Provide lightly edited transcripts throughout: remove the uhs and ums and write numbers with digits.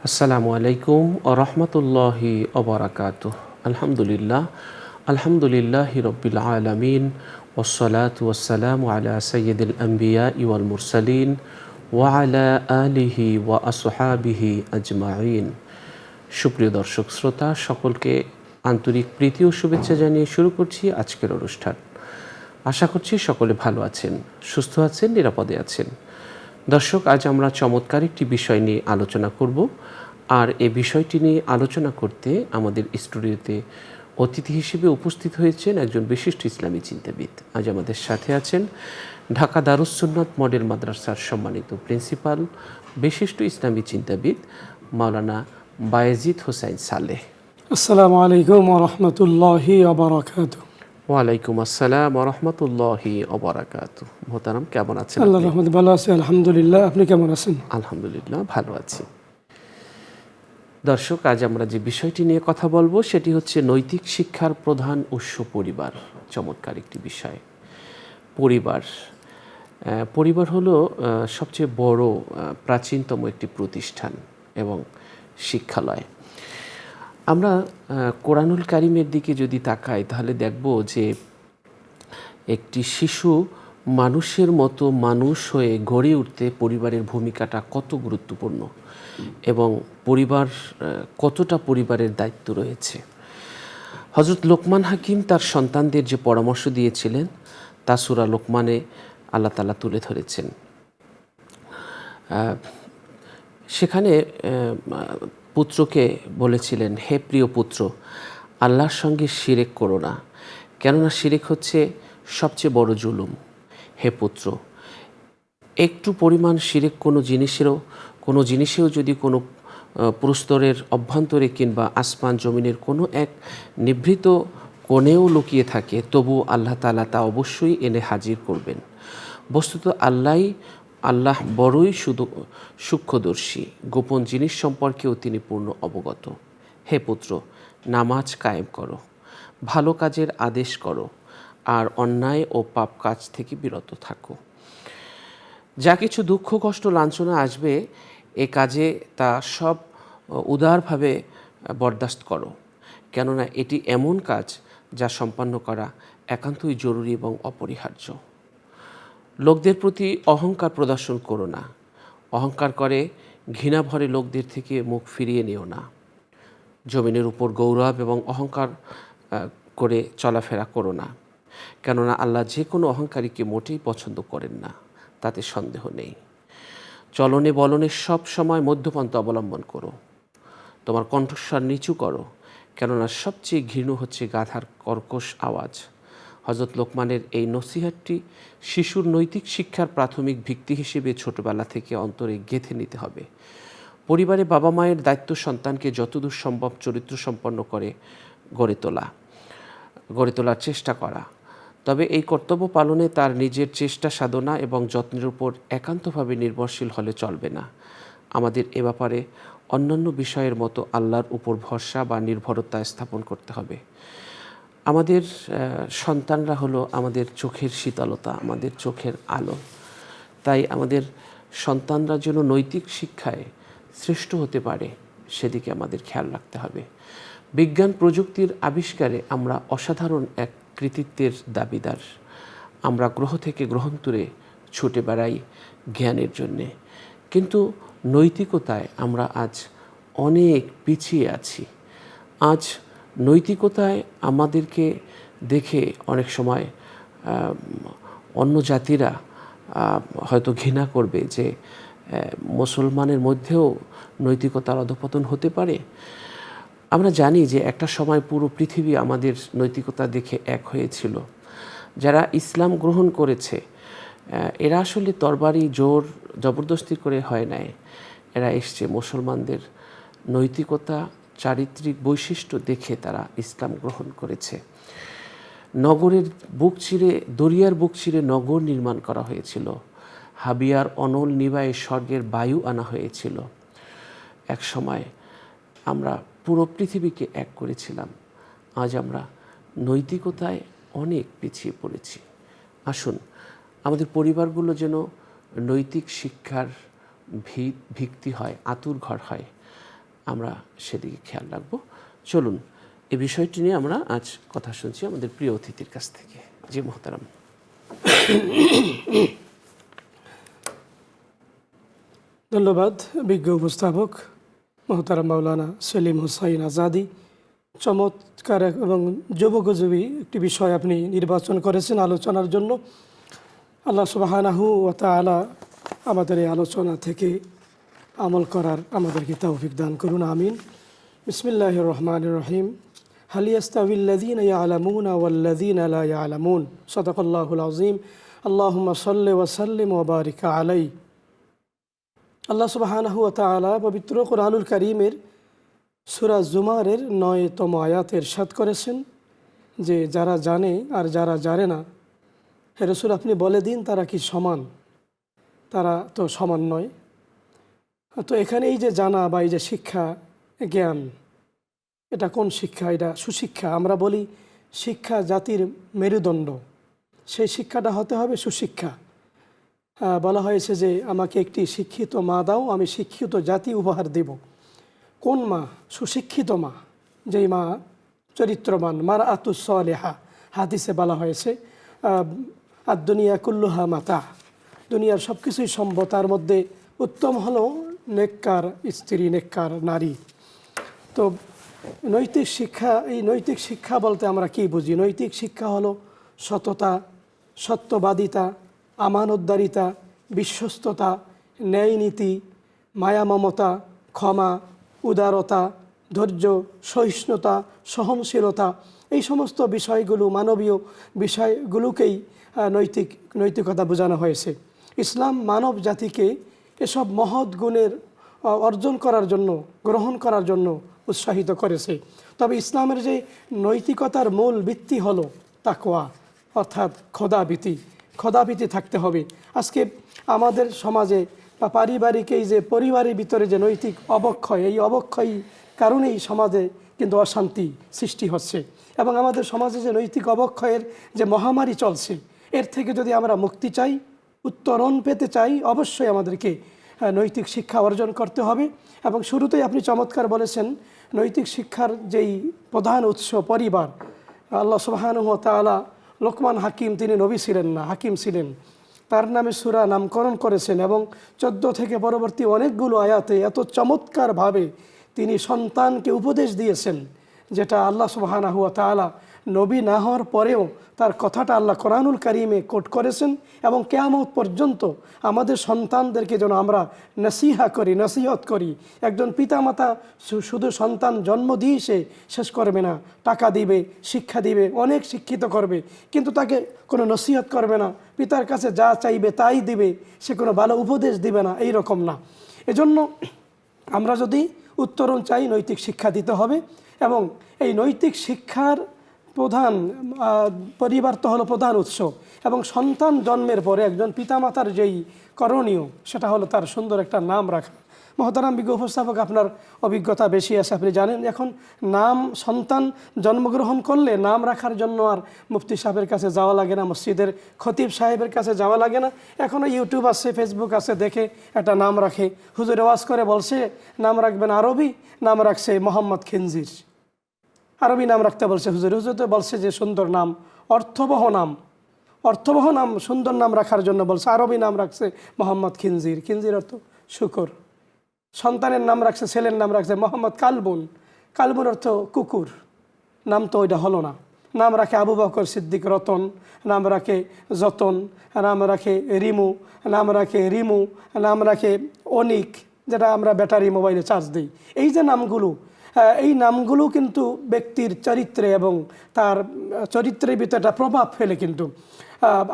আসসালামু আলাইকুম ওয়া রাহমাতুল্লাহি ওয়া বারাকাতুহু। আলহামদুলিল্লাহি রাব্বিল আলামিন ওয়াসসালাতু ওয়াসসালামু আলা সাইয়্যিদিল আম্বিয়াই ওয়াল মুরসালিন ওয়া আলা আলিহি ওয়া আসহাবিহি আজমাইন। সুপ্রিয় দর্শক শ্রোতা, সকলকে আন্তরিক প্রীতি ও শুভেচ্ছা জানিয়ে শুরু করছি আজকের অনুষ্ঠান। আশা করছি সকলে ভালো আছেন, সুস্থ আছেন, নিরাপদে আছেন। দর্শক, আজ আমরা চমৎকার একটি বিষয় নিয়ে আলোচনা করব। আর এই বিষয়টি নিয়ে আলোচনা করতে আমাদের স্টুডিওতে অতিথি হিসেবে উপস্থিত হয়েছেন একজন বিশিষ্ট ইসলামী চিন্তাবিদ। আজ আমাদের সাথে আছেন ঢাকা দারুস সুন্নাত মডেল মাদ্রাসার সম্মানিত প্রিন্সিপাল, বিশিষ্ট ইসলামী চিন্তাবিদ মাওলানা বায়েজিদ হোসাইন সালেহ। আসসালামু আলাইকুম ওয়া রাহমাতুল্লাহি ওয়া বারাকাতুহু। ওয়ালাইকুম আসসালাম ওয়া রাহমাতুল্লাহি ওয়া বারাকাতুহু। মোহতারাম, কেমন আছেন? আল্লাহর রহমতে ভালো আছি, আলহামদুলিল্লাহ। আপনি কেমন আছেন? আলহামদুলিল্লাহ, ভালো আছি। দর্শক, আজ আমরা যে বিষয়টি নিয়ে কথা বলবো সেটি হচ্ছে নৈতিক শিক্ষার প্রধান উৎস পরিবার। চমৎকার একটি বিষয়। পরিবার হলো সবচেয়ে বড় প্রাচীনতম একটি প্রতিষ্ঠান এবং শিক্ষালয়। আমরা কোরআনুল কারিমের দিকে যদি তাকাই তাহলে দেখব যে একটি শিশু মানুষের মতো মানুষ হয়ে গড়ে উঠতে পরিবারের ভূমিকাটা কত গুরুত্বপূর্ণ এবং কতটা পরিবারের দায়িত্ব রয়েছে। হযরত লোকমান হাকিম তার সন্তানদের যে পরামর্শ দিয়েছিলেন তা সূরা লোকমানে আল্লাহ তাআলা তুলে ধরেছেন। সেখানে পুত্রকে বলেছিলেন, হে প্রিয় পুত্র, আল্লাহর সঙ্গে শিরক করো না, কেননা শিরক হচ্ছে সবচেয়ে বড় জুলুম। হে পুত্র, একটু পরিমাণ শিরক কোনো জিনিসেও যদি কোনো প্রস্তরের অভ্যন্তরে কিংবা আসমান জমিনের কোনো এক নিভৃত কোণেও লুকিয়ে থাকে, তবু আল্লাহ তাআলা তা অবশ্যই এনে হাজির করবেন। বস্তুত আল্লাহ বড়ই সূক্ষ্মদর্শী, গোপন জিনিস সম্পর্কেও তিনি পূর্ণ অবগত। হে পুত্র, নামাজ কায়েম করো, ভালো কাজের আদেশ করো, আর অন্যায় ও পাপ কাজ থেকে বিরত থাকো। যা কিছু দুঃখ, কষ্ট, লাঞ্ছনা আসবে এ কাজে তা সব উদারভাবে বরদাস্ত করো, কেননা এটি এমন কাজ যা সম্পন্ন করা একান্তই জরুরি এবং অপরিহার্য। লোকদের প্রতি অহংকার প্রদর্শন করো না, অহংকার করে ঘৃণা ভরে লোকদের থেকে মুখ ফিরিয়ে নিও না। জমিনের উপর গৌরব এবং অহংকার করে চলাফেরা করো না, কেননা আল্লাহ যে কোনো অহংকারীকে মোটেই পছন্দ করেন না, তাতে সন্দেহ নেই। চলনে বলনে সব সময় মধ্যপন্থা অবলম্বন করো। তোমার কণ্ঠস্বর নিচু করো, কেননা সবচেয়ে ঘৃণ্য হচ্ছে গাধার কর্কশ আওয়াজ। হযরত লোকমানের এই নসিহতটি শিশুর নৈতিক শিক্ষার প্রাথমিক ভিত্তি হিসেবে ছোটবেলা থেকে অন্তরে গেঁথে নিতে হবে। পরিবারে বাবা মায়ের দায়িত্ব সন্তানকে যতদূর সম্ভব চরিত্র সম্পন্ন করে গড়ে তোলার চেষ্টা করা। তবে এই কর্তব্য পালনে তার নিজের চেষ্টা, সাধনা এবং যত্নের উপর একান্তভাবে নির্ভরশীল হলে চলবে না। আমাদের এ ব্যাপারে অন্যান্য বিষয়ের মতো আল্লাহর উপর ভরসা বা নির্ভরতা স্থাপন করতে হবে। আমাদের সন্তানরা হলো আমাদের চোখের শীতলতা, আমাদের চোখের আলো। তাই আমাদের সন্তানরা যেন নৈতিক শিক্ষায় শ্রেষ্ঠ হতে পারে সেদিকে আমাদের খেয়াল রাখতে হবে। বিজ্ঞান প্রযুক্তির আবিষ্কারে আমরা অসাধারণ এক কৃতিত্বের দাবিদার। আমরা গ্রহ থেকে গ্রহান্তরে ছুটে বেড়াই জ্ঞানের জন্যে, কিন্তু নৈতিকতায় আমরা আজ অনেক পিছিয়ে আছি। আজ নৈতিকতায় আমাদেরকে দেখে অনেক সময় অন্য জাতিরা হয়তো ঘৃণা করবে যে মুসলমানের মধ্যেও নৈতিকতার অধঃপতন হতে পারে। আমরা জানি যে একটা সময় পুরো পৃথিবী আমাদের নৈতিকতা দেখে এক হয়েছিল। যারা ইসলাম গ্রহণ করেছে এরা আসলে তরবারি জোর জবরদস্তি করে হয় নাই, এরা এসছে মুসলমানদের নৈতিকতা, চারিত্রিক বৈশিষ্ট্য দেখে তারা ইসলাম গ্রহণ করেছে। দরিয়ার বুক চিরে নগর নির্মাণ করা হয়েছিল। হাবিয়ার অনল নিবায়ে স্বর্গের বায়ু আনা হয়েছিল। এক সময় আমরা পুরো পৃথিবীকে এক করেছিলাম। আজ আমরা নৈতিকতায় অনেক পিছিয়ে পড়েছি। আসুন আমাদের পরিবারগুলো যেন নৈতিক শিক্ষার ভিত্তি হয়, আঁতুড়ঘর হয়। আমরা সেদিকে খেয়াল রাখব। চলুন এই বিষয়টি নিয়ে আমরা আজ কথা শুনছি আমাদের প্রিয় অতিথির কাছ থেকে। জি মোহতারাম। ধন্যবাদ বিজ্ঞ উপস্থাপক মোহতারাম মাওলানা সেলিম হুসাইন আজাদি। চমৎকার এবং যুবোপযোগী একটি বিষয় আপনি নির্বাচন করেছেন আলোচনার জন্য। আল্লাহ সুবহানাহু ওয়া তাআলা আমাদের এই আলোচনা থেকে আমল করার আমাদেরকে তৌফিক দান করুন, আমিন। বিসমিল্লাহির রহমানির রহিম। হাল ইয়াস্তাউিল্লাযীনা ইয়ালামুনা ওয়াল্লাযীনা লা ইয়ালামুন। সাদাকাল্লাহুল আযীম। আল্লাহুম্মা সাল্লি ওয়া সাল্লিম ওয়া বারিক আলাইহি। আল্লাহ সুবহানাহু ওয়া তাআলা পবিত্র কোরআনুল কারীমের সূরা জুমারের ৯তম আয়াতে ইরশাদ করেছেন যে যারা জানে আর যারা জানে না, হে রাসূল আপনি বলে দিন তারা কি সমান? তারা তো সমান নয়। তো এখানে এই যে জানা বা এই যে শিক্ষা জ্ঞান, এটা কোন শিক্ষা? এটা সুশিক্ষা। আমরা বলি শিক্ষা জাতির মেরুদণ্ড, সেই শিক্ষাটা হতে হবে সুশিক্ষা। বলা হয়েছে যে আমাকে একটি শিক্ষিত মা দাও, আমি শিক্ষিত জাতি উপহার দেব। কোন মা? সুশিক্ষিত মা, যেই মা চরিত্রবান, মার আতুস সালেহা। হাদিসে বলা হয়েছে আর দুনিয়া কুল্লুহা মাতা, দুনিয়ার সব কিছুই সম্ভব, তার মধ্যে উত্তম হলো নেককার স্ত্রী, নেককার নারী। তো নৈতিক শিক্ষা, এই নৈতিক শিক্ষা বলতে আমরা কি বুঝি? নৈতিক শিক্ষা হলো সততা, সত্যবাদিতা, আমানতদারিতা, বিশ্বস্ততা, ন্যায়নীতি, মায়া মমতা, ক্ষমা, উদারতা, ধৈর্য, সহিষ্ণুতা, সহনশীলতা, এই সমস্ত বিষয়গুলো, মানবীয় বিষয়গুলোকেই নৈতিকতা বোঝানো হয়েছে। ইসলাম মানব জাতিকে এসব মহৎ গুণের অর্জন করার জন্য, গ্রহণ করার জন্য উৎসাহিত করেছে। তবে ইসলামের যে নৈতিকতার মূল ভিত্তি হলো তাকওয়া, অর্থাৎ খোদাভীতি থাকতে হবে। আজকে আমাদের সমাজে বা পারিবারিক এই যে পরিবারের ভিতরে যে নৈতিক অবক্ষয়, এই অবক্ষয় কারণেই সমাজে কিন্তু অশান্তি সৃষ্টি হচ্ছে। এবং আমাদের সমাজে যে নৈতিক অবক্ষয়ের যে মহামারী চলছে, এর থেকে যদি আমরা মুক্তি চাই, উত্তরণ পেতে চাই, অবশ্যই আমাদেরকে নৈতিক শিক্ষা অর্জন করতে হবে। এবং শুরুতেই আপনি চমৎকার বলেছেন, নৈতিক শিক্ষার যেই প্রধান উৎস পরিবার। আল্লাহ সুবহানাহু ওয়া তাআলা লোকমান হাকিম, তিনি নবী ছিলেন না, হাকিম ছিলেন, তার নামে সূরা নামকরণ করেছেন এবং 14 থেকে পরবর্তী অনেকগুলো আয়াতে এত চমৎকারভাবে তিনি সন্তানকে উপদেশ দিয়েছেন, যেটা আল্লাহ সুবহানাহু ওয়া তাআলা নবী না হওয়ার পরেও তার কথাটা আল্লাহ কোরআনুল কারীমে কোট করেছেন। এবং কিয়ামত পর্যন্ত আমাদের সন্তানদেরকে যেন আমরা নসিহত করি। একজন পিতামাতা শুধু সন্তান জন্ম দিয়ে সে শেষ করবে না, টাকা দিবে, শিক্ষা দিবে, অনেক শিক্ষিত করবে, কিন্তু তাকে কোনো নসিহত করবে না, পিতার কাছে যা চাইবে তাই দিবে, সে কোনো ভালো উপদেশ দিবে না, এই রকম না। এজন্য আমরা যদি উত্তরণ চাই, নৈতিক শিক্ষা দিতে হবে। এবং এই নৈতিক শিক্ষার প্রধান পরিবার তো হলো প্রধান উৎস। এবং সন্তান জন্মের পরে একজন পিতামাতার যেই করণীয়, সেটা হলো তার সুন্দর একটা নাম রাখা। মহতারাম বিজ্ঞ উপস্থাপক, আপনার অভিজ্ঞতা বেশি আছে, আপনি জানেন এখন নাম, সন্তান জন্মগ্রহণ করলে নাম রাখার জন্য আর মুফতি সাহেবের কাছে যাওয়া লাগে না, মসজিদের খতিব সাহেবের কাছে যাওয়া লাগে না। এখনও ইউটিউব আছে, ফেসবুক আছে, দেখে একটা নাম রাখে। হুজুর ওয়াজ করে বলছে নাম রাখবেন আরবি, নাম রাখছে মোহাম্মদ খিনজির। আরবি নাম রাখতে বলছে হুজুর তো বলছে যে সুন্দর নাম, অর্থবহ নাম, সুন্দর নাম রাখার জন্য বলছে, আরবি নাম রাখছে মোহাম্মদ খিনজির অর্থ শুকর। সন্তানের নাম রাখছে, ছেলের নাম রাখছে মোহাম্মদ কালবুন অর্থ কুকুর। নাম তো ওইটা হলো না। নাম রাখে আবু বকর সিদ্দিক রতন, নাম রাখে যতন, নাম রাখে রিমু, নাম রাখে অনিক, যেটা আমরা ব্যাটারি মোবাইলে চার্জ দিই। এই যে নামগুলো, এই নামগুলো কিন্তু ব্যক্তির চরিত্রে এবং তার চরিত্রের ভিতরে একটা প্রভাব ফেলে। কিন্তু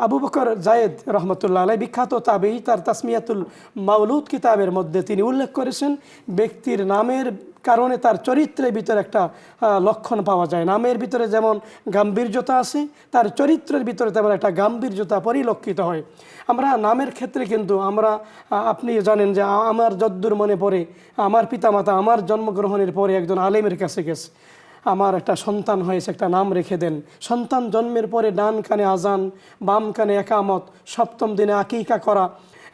আবু বকর জায়েদ রহমতুল্লাহ আলাইহি বিখ্যাত তাবেঈ, তার তাসমিয়াতুল মাউলুদ কিতাবের মধ্যে তিনি উল্লেখ করেছেন, ব্যক্তির নামের কারণে তার চরিত্রের ভিতরে একটা লক্ষণ পাওয়া যায়। নামের ভিতরে যেমন গাম্ভীর্যতা আছে, তার চরিত্রের ভিতরে তেমন একটা গাম্ভীর্যতা পরিলক্ষিত হয়। আমরা নামের ক্ষেত্রে কিন্তু আপনি জানেন যে আমার যদ্দূর মনে পড়ে, আমার পিতামাতা আমার জন্মগ্রহণের পরে একজন আলেমের কাছে গেছে, আমার একটা সন্তান হয়েছে, একটা নাম রেখে দেন। সন্তান জন্মের পরে ডান কানে আজান, বাম কানে একামত, 7ম দিনে আকিকা করা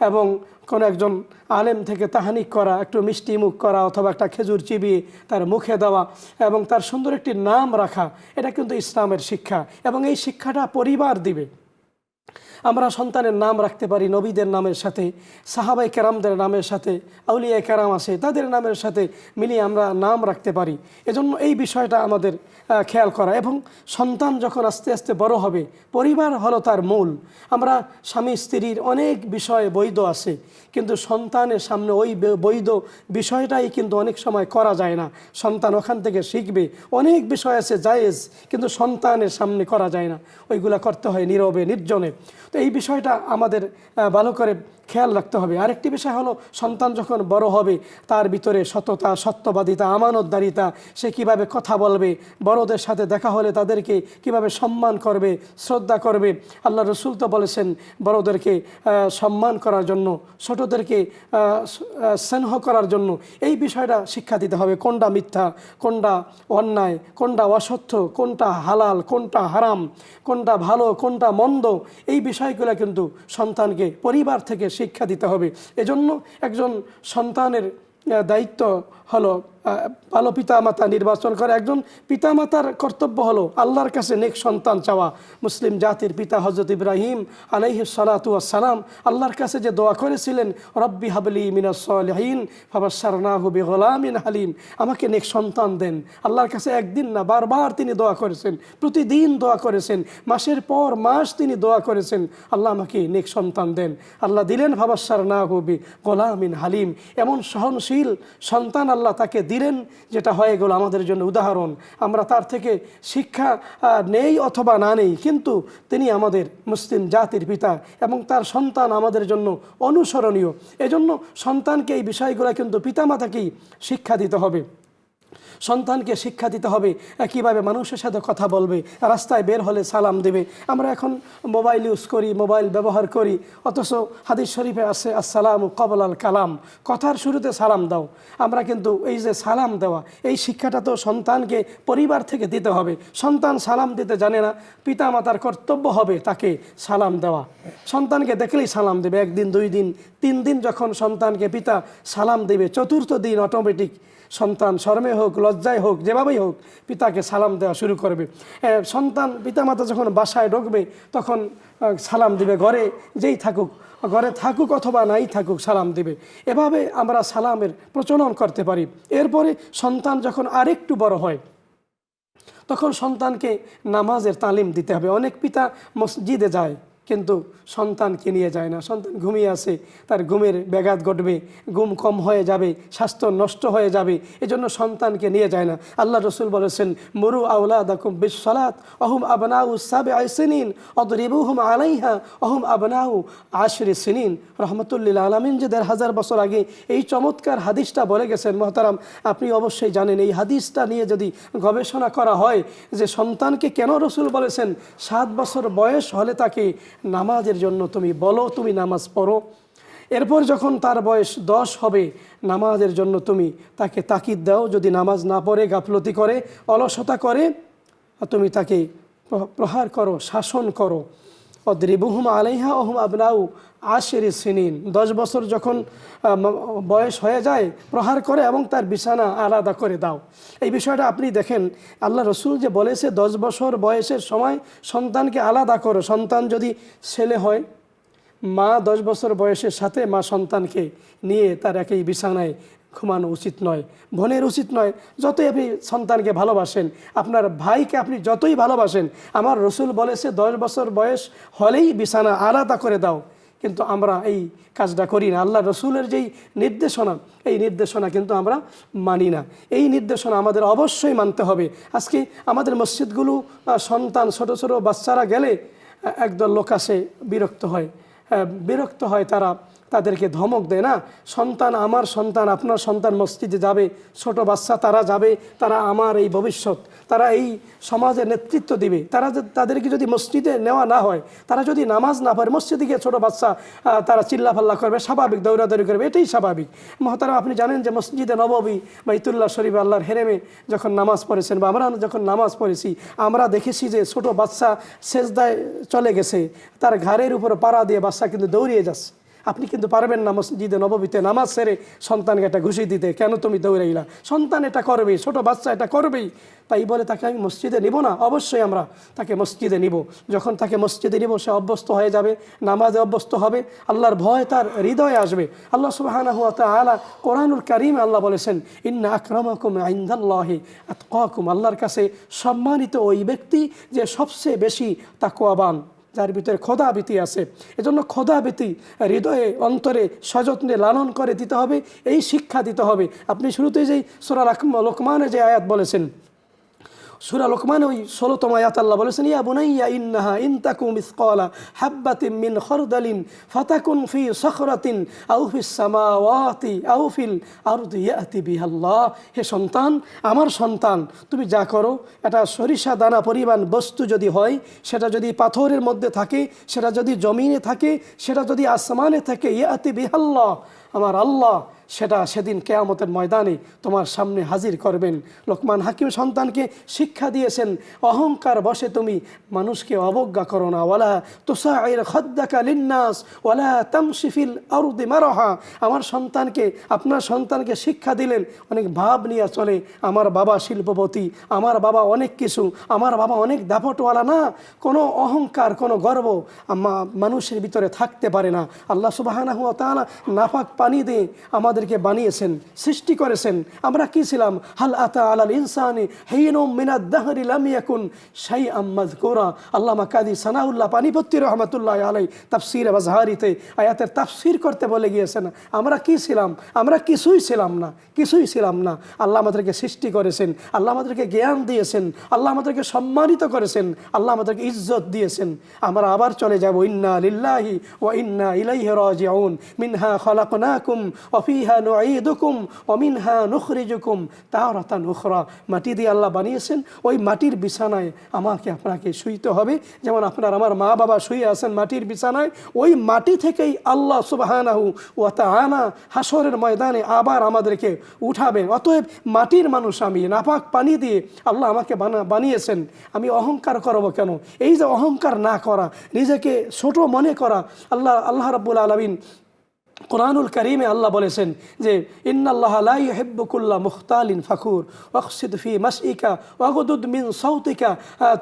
এবং কোনো একজন আলেম থেকে তাহানিক করা, একটু মিষ্টি মুখ করা অথবা একটা খেজুর চিবিয়ে তার মুখে দেওয়া এবং তার সুন্দর একটি নাম রাখা, এটা কিন্তু ইসলামের শিক্ষা এবং এই শিক্ষাটা পরিবার দিবে। আমরা সন্তানের নাম রাখতে পারি নবীদের নামের সাথে, সাহাবাই কেরামদের নামের সাথে, আউলিয়া কেরাম আছে তাদের নামের সাথে মিলিয়ে আমরা নাম রাখতে পারি। এজন্য এই বিষয়টা আমাদের খেয়াল করা। এবং সন্তান যখন আস্তে আস্তে বড় হবে, পরিবার হলো তার মূল। আমরা স্বামী স্ত্রীর অনেক বিষয় বৈধ আছে, কিন্তু সন্তানের সামনে ওই বৈধ বিষয়টাই কিন্তু অনেক সময় করা যায় না। সন্তান ওখান থেকে শিখবে, অনেক বিষয় আছে জায়েজ, কিন্তু সন্তানের সামনে করা যায় না, ওইগুলা করতে হয় নীরবে নির্জনে। তো এই বিষয়টা আমাদের ভালো করে খেয়াল রাখতে হবে। আরেকটি বিষয় হলো, সন্তান যখন বড় হবে তার ভিতরে সততা, সত্যবাদিতা, আমানতদারিতা, সে কিভাবে কথা বলবে, বড়দের সাথে দেখা হলে তাদেরকে কিভাবে সম্মান করবে, শ্রদ্ধা করবে। আল্লাহ রসুল তো বলেছেন বড়দেরকে সম্মান করার জন্য, ছোটদেরকে স্নেহ করার জন্য। এই বিষয়টা শিক্ষা দিতে হবে, কোনটা মিথ্যা, কোনটা অন্যায়, কোনটা অসত্য, কোনটা হালাল, কোনটা হারাম, কোনটা ভালো, কোনটা মন্দ। এই বিষয়গুলো কিন্তু সন্তানকে পরিবার থেকে শিক্ষা দিতে হবে। এজন্য একজন সন্তানের দায়িত্ব হলো ভালো পিতামাতা নির্বাচন করে। একজন পিতামাতার কর্তব্য হলো আল্লাহর কাছে নেক সন্তান চাওয়া। মুসলিম জাতির পিতা হযরত ইব্রাহিম আলাইহিস সালাতু ওয়াস সালাম আল্লাহর কাছে যে দোয়া করেছিলেন, রব্বি হাবলি মিনাস সালিহিন ফাবাশশারনাহু বিগুলামিন হালিম, আমাকে নেক সন্তান দেন। আল্লাহর কাছে একদিন না, বারবার তিনি দোয়া করেছেন, প্রতিদিন দোয়া করেছেন, মাসের পর মাস তিনি দোয়া করেছেন, আল্লাহ আমাকে নেক সন্তান দেন। আল্লাহ দিলেন, ফাবাশশারনাহু বিগুলামিন হালিম। এমন সহনশীল সন্তান আল্লাহ তাকে দিলেন, যেটা হয়ে গেল আমাদের জন্য উদাহরণ। আমরা তার থেকে শিক্ষা নেই অথবা না নেই, কিন্তু তিনি আমাদের মুসলিম জাতির পিতা এবং তার সন্তান আমাদের জন্য অনুসরণীয়। এজন্য সন্তানকে এই বিষয়গুলো কিন্তু পিতামাতাকেই শিক্ষা দিতে হবে। সন্তানকে শিক্ষা দিতে হবে কিভাবে মানুষের সাথে কথা বলবে, রাস্তায় বের হলে সালাম দেবে। আমরা এখন মোবাইল ইউজ করি, মোবাইল ব্যবহার করি, অথচ হাদিস শরীফে আছে আসসালামু ক্বাবলাল কালাম, কথার শুরুতে সালাম দাও। আমরা কিন্তু এই যে সালাম দেওয়া, এই শিক্ষাটা তো সন্তানকে পরিবার থেকে দিতে হবে। সন্তান সালাম দিতে জানে না, পিতামাতার কর্তব্য হবে তাকে সালাম দেওয়া। সন্তানকে দেখলেই সালাম দেবে। একদিন, 2 দিন, 3 দিন যখন সন্তানকে পিতা সালাম দেবে, 4র্থ দিন অটোমেটিক সন্তান শরমে হোক, লজ্জায় হোক, যেভাবেই হোক পিতাকে সালাম দেওয়া শুরু করবে। সন্তান পিতামাতা যখন বাসায় ঢুকবে তখন সালাম দিবে, ঘরে যেই থাকুক, ঘরে থাকুক অথবা নাই থাকুক সালাম দিবে। এভাবে আমরা সালামের প্রচলন করতে পারি। এরপরে সন্তান যখন আরেকটু বড় হয় তখন সন্তানকে নামাজের তালিম দিতে হবে। অনেক পিতা মসজিদে যায় কিন্তু সন্তানকে নিয়ে যায় না। সন্তান ঘুমিয়ে আছে, তার ঘুমের ব্যাঘাত ঘটবে, ঘুম কম হয়ে যাবে, স্বাস্থ্য নষ্ট হয়ে যাবে, এজন্য সন্তানকে নিয়ে যায় না। আল্লাহ রসুল বলেছেন, মুরু আওলাদাকুম বিসসালাত ওহুম আবনাউ সাবঈ সিনিন অদরিবুহুম আলাইহা ওহুম আবনাউ 10 সিনিন। রহমতুল্লিল আলামিন যে 1500 বছর আগে এই চমৎকার হাদিসটা বলে গেছেন, মহতারাম আপনি অবশ্যই জানেন। এই হাদিসটা নিয়ে যদি গবেষণা করা হয় যে সন্তানকে কেন রসুল বলেছেন 7 বছর বয়স হলে তাকে নামাজের জন্য তুমি বলো, তুমি নামাজ পড়ো। এরপর যখন তার বয়স 10 হবে নামাজের জন্য তুমি তাকে তাকিদ দাও। যদি নামাজ না পড়ে, গাফলতি করে, অলসতা করে, তুমি তাকে প্রহার করো, শাসন করো। অদ্রিবুহুম আলাইহা ওহুম আবনাউ 10 সিনিন। 10 বছর যখন বয়স হয়ে যায় প্রহার করে এবং তার বিছানা আলাদা করে দাও। এই বিষয়টা আপনি দেখেন, আল্লাহ রসুল যে বলেছে 10 বছর বয়সের সময় সন্তানকে আলাদা করো। সন্তান যদি ছেলে হয়, মা 10 বছর বয়সের সাথে মা সন্তানকে নিয়ে তার একই বিছানায় ঘুমানো উচিত নয়, বোনের উচিত নয়। যতই আপনি সন্তানকে ভালোবাসেন, আপনার ভাইকে আপনি যতই ভালোবাসেন, আমার রসুল বলেছে 10 বছর বয়স হলেই বিছানা আলাদা করে দাও, কিন্তু আমরা এই কাজটা করি না। আল্লাহ রসুলের যেই নির্দেশনা, এই নির্দেশনা কিন্তু আমরা মানি না। এই নির্দেশনা আমাদের অবশ্যই মানতে হবে। আজকে আমাদের মসজিদগুলো সন্তান, ছোট ছোট বাচ্চারা গেলে একদল লোক আসে, বিরক্ত হয়, তাদেরকে ধমক দেয় না। সন্তান, আমার সন্তান, আপনার সন্তান মসজিদে যাবে, ছোট বাচ্চা তারা যাবে, তারা আমার এই ভবিষ্যৎ, তারা এই সমাজের নেতৃত্ব দিবে। তাদেরকে যদি মসজিদে নেওয়া না হয়, তারা যদি নামাজ না পড়ে, মসজিদে গিয়ে ছোটো বাচ্চা তারা চিল্লাফাল্লা করবে, স্বাভাবিক, দৌড়াদৌড়ি করবে, এটাই স্বাভাবিক। মহতারাম আপনি জানেন যে মসজিদে নববী বাইতুল্লাহ শরীফ আল্লাহর হেরেমে যখন নামাজ পড়েছেন বা আমরা যখন নামাজ পড়েছি, আমরা দেখেছি যে ছোটো বাচ্চা সেজদায় চলে গেছে, তার ঘাড়ের উপরে পাড়া দিয়ে বাচ্চা কিন্তু দৌড়িয়ে যাচ্ছে। আপনি কিন্তু পারবেন না মসজিদে নববীতে নামাজ সেরে সন্তানকে একটা ঘুষি দিতে, কেন তুমি দৌড়াইলা, সন্তান এটা করবেই, ছোট বাচ্চা এটা করবেই, তাই বলে তাকে আমি মসজিদে নিব না? অবশ্যই আমরা তাকে মসজিদে নিব। যখন তাকে মসজিদে নিব সে অভ্যস্ত হয়ে যাবে, নামাজে অভ্যস্ত হবে, আল্লাহর ভয় তার হৃদয়ে আসবে। আল্লাহ সুবহানাহু ওয়া তাআলা কোরআনুল কারীমে আল্লাহ বলেছেন, ইন্না আকরামাকুম ইনদাল্লাহি আতকাকুম, আল্লাহর কাছে সম্মানিত ওই ব্যক্তি যে সবচেয়ে বেশি তাকওয়াবান, যার ভিতরে খোদাভীতি আছে। এজন্য খোদাভীতি হৃদয়ে অন্তরে সযত্নে লালন করে দিতে হবে, এই শিক্ষা দিতে হবে। আপনি শুরুতেই যেই সূরা লোকমানে যে আয়াত বলেছেন, সূরা লোকমান ওই 16তম আয়াত আল্লাহ বলেছেন, ইয়া বুনাইয়া ইন্নাহা ইন তাকু মিসকালা হাববাতিন মিন খরদালিন ফাতাকুন ফি সখরাতিন আও ফিস সামাওয়াতি আও ফিল আরদি ইয়াতি বিহাল্লাহ। হে সন্তান, আমার সন্তান, তুমি যা করো, এটা সরিষা দানা পরিমাণ বস্তু যদি হয়, সেটা যদি পাথরের মধ্যে থাকে, সেটা যদি জমিনে থাকে, সেটা যদি আসমানে থাকে, ইয়াতি বিহাল্লাহ, আমার আল্লাহ সেটা সেদিন কিয়ামতের ময়দানে তোমার সামনে হাজির করবেন। লোকমান হাকিম সন্তানকে শিক্ষা দিয়েছেন, অহংকার বশে তুমি মানুষকে অবজ্ঞা করো না। ওয়ালা তুসাইর খাদ্দাকা লিন্নাস ওয়ালা তামশি ফিল আরদি মারহা। আমার সন্তানকে, আপনার সন্তানকে শিক্ষা দিলেন, অনেক ভাব নিয়ে চলে, আমার বাবা শিল্পপতি, আমার বাবা অনেক কিছু, আমার বাবা অনেক দাপটওয়ালা। না, কোনো অহংকার, কোনো গর্ব মানুষের ভিতরে থাকতে পারে না। আল্লাহ সুবহানাহু ওয়া তাআলা নাফাক পানি দিয়ে আমাদেরকে বানিয়েছেন, সৃষ্টি করেছেন। আমরা কি ছিলাম? হাল আতা আলাল ইনসানি হিনুম মিনাদ দাহরি লাম ইয়াকুন শাইআম মাযকুরা। আল্লামা কাজী সানাউল্লাহ পানিপত্তি রহমাতুল্লাহ আলাই তাফসীরে বাজহারিতে আয়াতের তাফসীর করতে বলে গিয়েছেন, আমরা কি ছিলাম? আমরা কিছুই ছিলাম না, কিছুই ছিলাম না। আল্লাহ আমাদেরকে সৃষ্টি করেছেন, আল্লাহ আমাদেরকে জ্ঞান দিয়েছেন, আল্লাহ আমাদেরকে সম্মানিত করেছেন, আল্লাহ আমাদেরকে ইজ্জত দিয়েছেন। আমরা আবার চলে যাব, ইন্না লিল্লাহি ওয়া ইন্না ইলাইহি রাজিউন, মিনহা খালাকনাকুম ওয়া ফিহা নুঈদুকুম ওয়া মিনহা নুখরিজুকুম তারাতান উখরা। মাটি দিয়ে আল্লাহ বানিয়েছেন, ওই মাটির বিছানায় আমাকে আপনাকে শুইতে হবে। যেমন আপনার আমার মা বাবা শুয়ে আছেন মাটির বিছানায়, ওই মাটি থেকেই আল্লাহ সুবহানাহু ওয়া তাআলা হাসরের ময়দানে আবার আমাদেরকে উঠাবেন। অতএব মাটির মানুষ আমি, নাপাক পানি দিয়ে আল্লাহ আমাকে বানিয়েছেন, আমি অহংকার করব কেন? এই যে অহংকার না করা, নিজেকে ছোট মনে করা, আল্লাহ রাব্বুল আলামিন কোরআনুল কারীমে আল্লাহ বলেছেন যে ইন্নাল্লাহা লা ইউহিব্বু কুল্লা মুখতালিন ফাখুর ওয়াকসিদ ফি মাসইকা ওয়াগদুদ মিন সাউতিকা।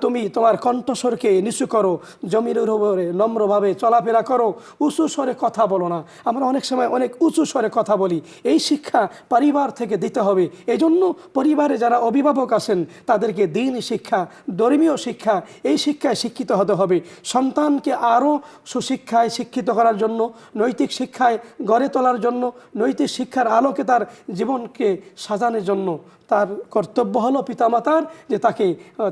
তুমি তোমার কণ্ঠস্বরকে নিচু করো, জমিনের উপরে নম্রভাবে চলাফেরা করো, উঁচু স্বরে কথা বলো না। আমরা অনেক সময় অনেক উঁচু স্বরে কথা বলি, এই শিক্ষা পরিবার থেকে দিতে হবে। এই জন্য পরিবারে যারা অভিভাবক আছেন তাদেরকে দ্বীনি শিক্ষা, ধর্মীয় শিক্ষা, এই শিক্ষায় শিক্ষিত হতে হবে। সন্তানকে আরও সুশিক্ষায় শিক্ষিত করার জন্য, নৈতিক শিক্ষায় গড়ে তোলার জন্য, নৈতিক শিক্ষার আলোকে তার জীবনকে সাজানোর জন্য তার কর্তব্য হলো পিতামাতার যে তাকে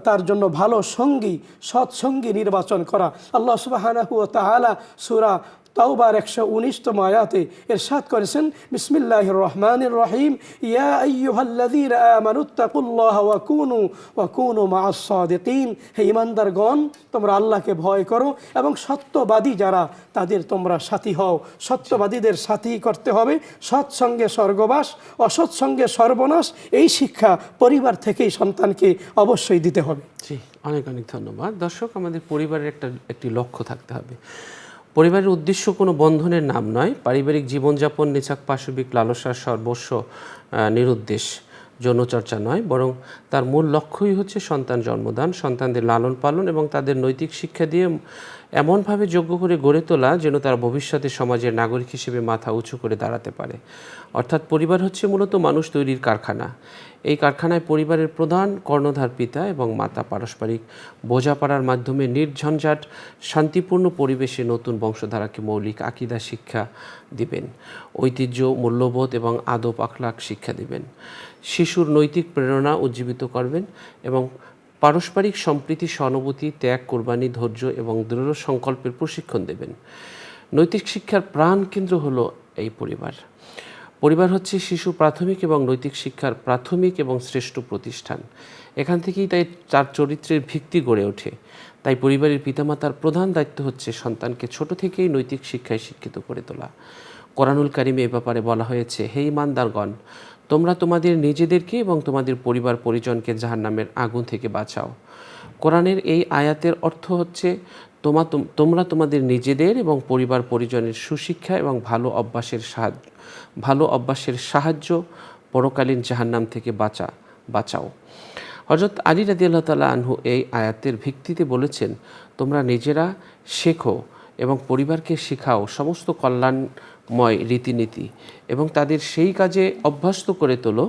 তার জন্য ভালো সঙ্গী, সৎসঙ্গী নির্বাচন করা। আল্লাহ সুবহানাহু ওয়া তাআলা সূরা তাওবার 119তম আয়াতে ইরশাদ করেছেন, বিসমিল্লাহির রহমানির রহিম, ইয়া আইয়ুহাল্লাযীনা আমানুত্তাকুল্লাহা ওয়া কুনু মাআস সাদিকিন। হে ঈমানদারগণ, তোমরা আল্লাহকে ভয় করো এবং সত্যবাদী যারা তাদের তোমরা সাথী হও। সত্যবাদীদের সাথী করতে হবে। সৎসঙ্গে স্বর্গবাস, অসৎসঙ্গে সর্বনাশ। এই শিক্ষা পরিবার থেকেই সন্তানকে অবশ্যই দিতে হবে। জি, অনেক অনেক ধন্যবাদ। দর্শক, আমাদের পরিবারের একটি লক্ষ্য থাকতে হবে। পরিবারের উদ্দেশ্য কোনো বন্ধনের নাম নয়। পারিবারিক জীবনযাপন নিছক পাশবিক লালসার সর্বস্ব নিরুদ্দেশ, যৌনচর্চা নয়, বরং তার মূল লক্ষ্যই হচ্ছে সন্তান জন্মদান, সন্তানদের লালন পালন এবং তাদের নৈতিক শিক্ষা দিয়ে এমনভাবে যোগ্য করে গড়ে তোলা যেন তারা ভবিষ্যতে সমাজের নাগরিক হিসেবে মাথা উঁচু করে দাঁড়াতে পারে। অর্থাৎ পরিবার হচ্ছে মূলত মানুষ তৈরির কারখানা। এই কারখানায় পরিবারের প্রধান কর্ণধার পিতা এবং মাতা পারস্পরিক বোঝাপড়ার মাধ্যমে নির্ঝঞ্ঝাট শান্তিপূর্ণ পরিবেশে নতুন বংশধারাকে মৌলিক আকীদা শিক্ষা দিবেন, ঐতিহ্য, মূল্যবোধ এবং আদব আখলাক শিক্ষা দিবেন, শিশুর নৈতিক প্রেরণা উজ্জীবিত করবেন এবং পারস্পরিক সম্প্রীতি, সহানুভূতি, ত্যাগ, কোরবানি, ধৈর্য এবং দৃঢ় সংকল্পের প্রশিক্ষণ দেবেন। নৈতিক শিক্ষার প্রাণকেন্দ্র হলো এই পরিবার। পরিবার হচ্ছে শিশু প্রাথমিক এবং নৈতিক শিক্ষার প্রাথমিক এবং শ্রেষ্ঠ প্রতিষ্ঠান। এখান থেকেই তার চরিত্রের ভিত্তি গড়ে ওঠে। তাই পরিবারের পিতামাতার প্রধান দায়িত্ব হচ্ছে সন্তানকে ছোট থেকেই নৈতিক শিক্ষায় শিক্ষিত করে তোলা। কোরআনুল কারীমে এ ব্যাপারে বলা হয়েছে, হে ঈমানদারগণ, তোমরা তোমাদের নিজেদেরকে এবং তোমাদের পরিবার পরিজনকে জাহান্নামের আগুন থেকে বাঁচাও। কোরআনের এই আয়াতের অর্থ হচ্ছে, তোমরা তোমাদের নিজেদের এবং পরিবার পরিজনের সুশিক্ষা এবং ভালো অভ্যাসের সাহায্য পরকালীন জাহান্নাম থেকে বাঁচাও। হযরত আলী রাদিয়াল্লাহু তাআলা আনহু এই আয়াতের ভিত্তিতে বলেছেন, তোমরা নিজেরা শেখো এবং পরিবারকে শেখাও সমস্ত কল্যাণময় রীতিনীতি এবং তাদের সেই কাজে অভ্যস্ত করে তোলো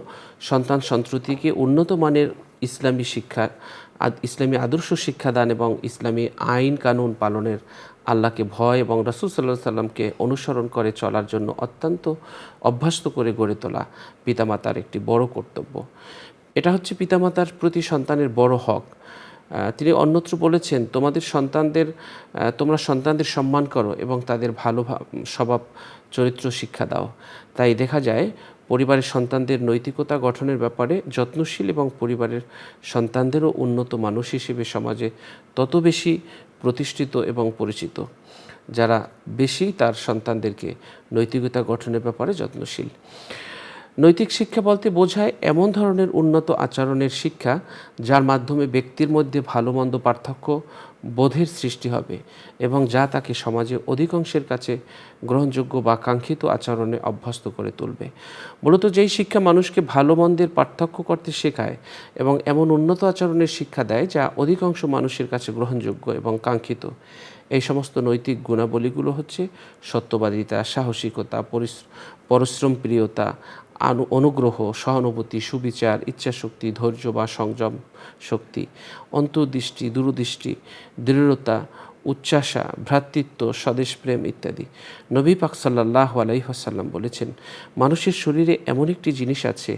সন্তান সন্ততিকে উন্নত মানের ইসলামী আদর্শ শিক্ষাদান এবং ইসলামী আইন কানুন পালনের, আল্লাহকে ভয় এবং রাসূল সাল্লাল্লাহু আলাইহি সাল্লামকে অনুসরণ করে চলার জন্য অত্যন্ত অভ্যস্ত করে গড়ে তোলা পিতামাতার একটি বড় কর্তব্য। এটা হচ্ছে পিতামাতার প্রতি সন্তানের বড় হক। তিনি অন্যত্র বলেছেন, তোমরা সন্তানদের সম্মান করো এবং তাদের ভালো স্বভাব চরিত্র শিক্ষা দাও। তাই দেখা যায় পরিবারের সন্তানদের নৈতিকতা গঠনের ব্যাপারে যত্নশীল এবং পরিবারের সন্তানদেরও উন্নত মানুষ হিসেবে সমাজে তত বেশি প্রতিষ্ঠিত এবং পরিচিত যারা বেশি তার সন্তানদেরকে নৈতিকতা গঠনের ব্যাপারে যত্নশীল। নৈতিক শিক্ষা বলতে বোঝায় এমন ধরনের উন্নত আচরণের শিক্ষা যার মাধ্যমে ব্যক্তির মধ্যে ভালো মন্দ পার্থক্য বোধের সৃষ্টি হবে এবং যা তাকে সমাজে অধিকাংশের কাছে গ্রহণযোগ্য বা কাঙ্ক্ষিত আচরণে অভ্যস্ত করে তুলবে। মূলত যেই শিক্ষা মানুষকে ভালো মন্দের পার্থক্য করতে শেখায় এবং এমন উন্নত আচরণের শিক্ষা দেয় যা অধিকাংশ মানুষের কাছে গ্রহণযোগ্য এবং কাঙ্ক্ষিত, এই সমস্ত নৈতিক গুণাবলীগুলো হচ্ছে সত্যবাদিতা, সাহসিকতা, পরিশ্রমপ্রিয়তা, অনুগ্রহ, সহানুভূতি, সুবিচার, ইচ্ছাশক্তি, ধৈর্য বা সংযম শক্তি, অন্তর্দৃষ্টি, দূরদৃষ্টি, দৃঢ়তা, উচ্চাসা, ভ্রাতৃত্ব, স্বদেশপ্রেম ইত্যাদি। নবী পাক সাল্লাল্লাহু আলাইহি ওয়াসাল্লাম বলেছেন, মানুষের শরীরে এমন একটি জিনিস আছে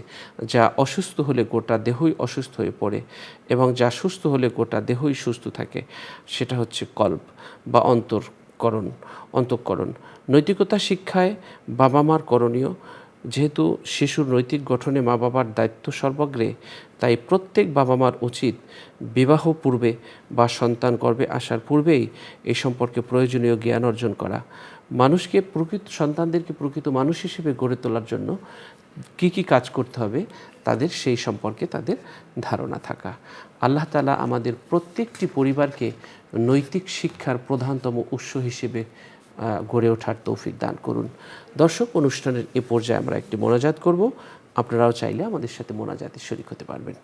যা অসুস্থ হলে গোটা দেহই অসুস্থ হয়ে পড়ে এবং যা সুস্থ হলে গোটা দেহই সুস্থ থাকে, সেটা হচ্ছে কল্ব বা অন্তঃকরণ। নৈতিকতা শিক্ষায় বাবা মার করণীয়। যেহেতু শিশুর নৈতিক গঠনে মা বাবার দায়িত্ব সর্বাগ্রে, তাই প্রত্যেক বাবা মার উচিত বিবাহ পূর্বে বা সন্তান গর্ভে আসার পূর্বেই এই সম্পর্কে প্রয়োজনীয় জ্ঞান অর্জন করা। সন্তানদেরকে প্রকৃত মানুষ হিসেবে গড়ে তোলার জন্য কি কি কাজ করতে হবে তাদের সেই সম্পর্কে তাদের ধারণা থাকা। আল্লাহ তাআলা আমাদের প্রত্যেকটি পরিবারকে নৈতিক শিক্ষার প্রধানতম উৎস হিসেবে গড়ে ওঠার তৌফিক দান করুন। দর্শক, অনুষ্ঠানের এ পর্যায়ে আমরা একটি মোনাজাত করব। আপনারাও চাইলে আমাদের সাথে মোনাজাতে শরীক হতে পারবেন।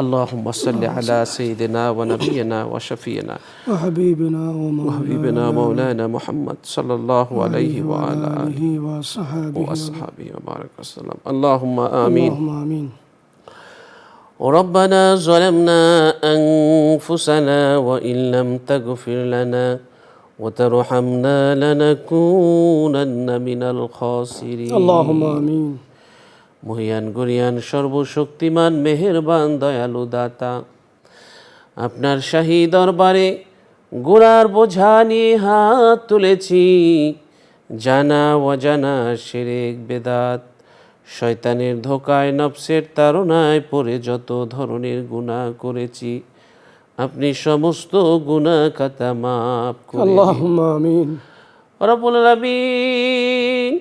আল্লাহুম্মা সাল্লি আলা সাইয়্যিদিনা ওয়া নাবিয়িনা ওয়া শাফিয়িনা ওয়া হাবিবিনা মাওলানা মুহাম্মদ সাল্লাল্লাহু আলাইহি ওয়া আলা আলিহি ওয়া ওয়া আসহাবিহি ওয়া বারাকা ওয়াসাল্লাম। আল্লাহুম্মা আমিন। আমিন। ربنا ظلمنا أنفسنا وإن لم تغفر لنا وترحمنا لنكونن من الخاسرين اللهم آمين। মহিয়ান গরিয়ান সর্বশক্তিমান মেহেরবান দয়ালু দাতা, আপনার শাহী দরবারে গুনার বোঝা নিয়ে হাত তুলেছি। জানা অজানা শিরক বেদাত, শয়তানের ধোকায়, নফসের তাড়নায় পড়ে যত ধরনের গুনাহ করেছি, আপনি সমস্ত গুনাহ খাতা মাফ করে দিন। আল্লাহুম্মা আমিন। রব্বুল আলামিন,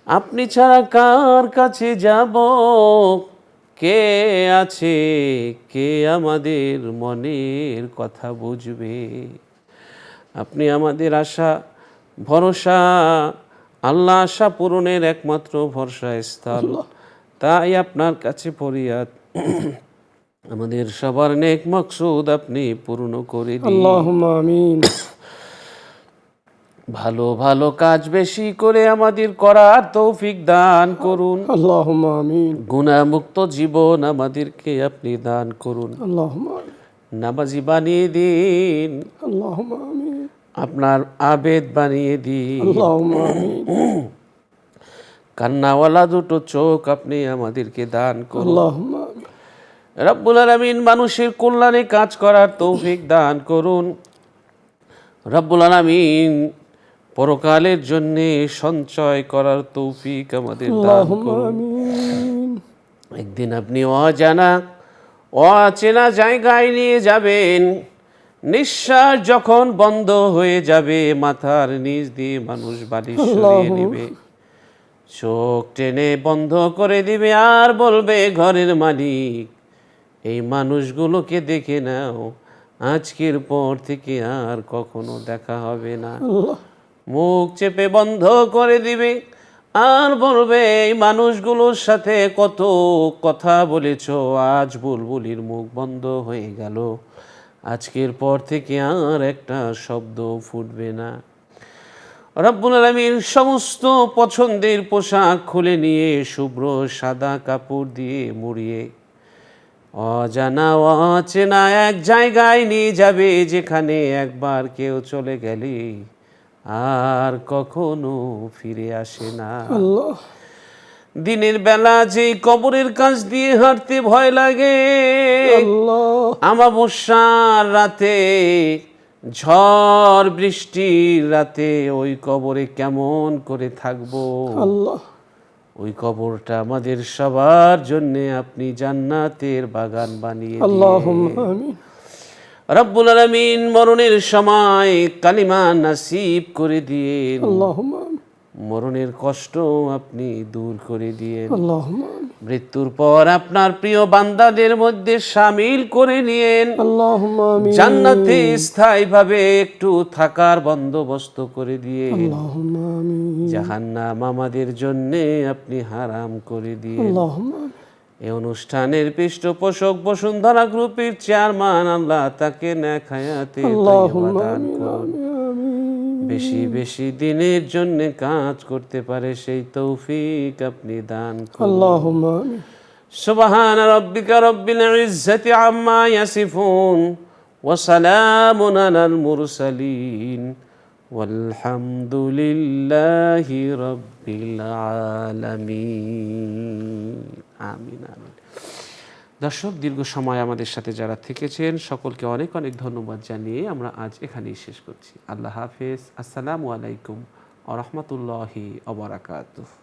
আপনি ছাড়া কার কাছে যাব? কে আছে, কে আমাদের মনের কথা বুঝবে? আপনি আমাদের আশা ভরসা, আল্লাহ আশা পূরণের একমাত্র ভরসা স্থল। তাই আপনার কাছে ফরিয়াদ, আমাদের সবার নেক মকসুদ আপনি পূর্ণ করে দিন। আল্লাহুম্মা আমিন। ভালো ভালো কাজ বেশি করে আমাদের করার তৌফিক দান করুন। আল্লাহুম্মা আমিন। গুনাহমুক্ত জীবন আমাদেরকে আপনি দান করুন। আল্লাহুম্মা আমিন। নামাজি বানিয়ে দিন, আল্লাহুম্মা আমিন। আপনার আবেদ বানিয়ে দিন। আল্লাহুম্মা আমিন। কান্নাওয়ালা দুটো চোখ আপনি আমাদেরকে দান করুন। আল্লাহুম্মা আমিন। রব্বুল আলামিন, মানুষের কল্যাণে কাজ করার তৌফিক দান করুন। রব্বুল আলামিন, পরকালের জন্য সঞ্চয় করার তৌফিক আমাদের দান আল্লাহুম্মা করুন। আমিন। একদিন আপনি অজানা অচেনা জায়গায় নিয়ে যাবেন। নিঃশ্বাস যখন বন্ধ হয়ে যাবে, মাথার নিচ দিয়ে মানুষ বালিশ সরিয়ে নেবে, চোখ টেনে বন্ধ করে দিবে আর বলবে, ঘরের মালিক, এই মানুষগুলোকে দেখে নাও, আজকের পর থেকে আর কখনো দেখা হবে না। আল্লাহ মুখ চেপে বন্ধ করে দিবে আর বলবে, এই মানুষগুলোর সাথে কত কথা বলেছো, আজ বুলবুলির মুখ বন্ধ হয়ে গেল, আজকের পর থেকে আর একটা শব্দ ফুটবে না। রব্বুল আলামিন সমস্ত পছন্দের পোশাক খুলে নিয়ে শুভ্র সাদা কাপড় দিয়ে মুড়িয়ে অজানা অচেনা এক জায়গায় নিয়ে যাবে, যেখানে একবার কেউ চলে গেলে আর কখনো ফিরে আসে না। আল্লাহ দিনের বেলা যেই কবরের কাছ দিয়ে হাঁটতে ভয় লাগে, আল্লাহ আমাবস্যার রাতে, ঝড় বৃষ্টির রাতে ওই কবরে কেমন করে থাকবো, আল্লাহ ওই কবরটা আমাদের সবার জন্য আপনি জান্নাতের বাগান বানিয়ে দিন। আল্লাহুম্মা আমিন। রব্বুল আলামিন মরণের সময় কালিমা নসিব করে দিয়েন, আল্লাহুম্মা আমিন। মরণের কষ্ট আপনি দূর করে দিয়েন, আল্লাহুম্মা আমিন। মৃত্যুর পর আপনার প্রিয় বান্দাদের মধ্যে শামিল করে নিয়েন, আল্লাহুম্মা আমিন। জান্নাতে স্থায়ীভাবে একটু থাকার বন্দোবস্ত করে দিয়ে আল্লাহুম্মা আমিন। জাহান্নাম আমাদের জন্য আপনি হারাম করে দিয়ে। আল্লাহুম্মা আমিন। এই অনুষ্ঠানের পৃষ্ঠপোষক বসুন্ধরা গ্রুপের চেয়ারম্যান, আল্লাহ তাকে নেক হায়াতে তাইয়্যিবা আল্লাহুম্মা দান আমিন। করুন, আমিন। বেশি বেশি দিনের জন্য কাজ করতে পারে সেই তৌফিক আপনি দান করুন। আল্লাহুম্মা আমিন। সুবহান রাব্বিকা রাব্বিল ইজ্জাতি আম্মা ইয়াসিফুন ওয়া সালামুন আলাল মুরসালিন ওয়ালহামদুলিল্লাহি রাব্বিল আলামিন। আমিন আমিন। দর্শক, দীর্ঘ সময় আমাদের সাথে যারা থেকেছেন সকলকে অনেক অনেক ধন্যবাদ জানিয়ে আমরা আজ এখানেই শেষ করছি। আল্লাহ হাফেজ। আসসালামু আলাইকুম ওয়া রাহমাতুল্লাহি ওয়া বারাকাতুহু।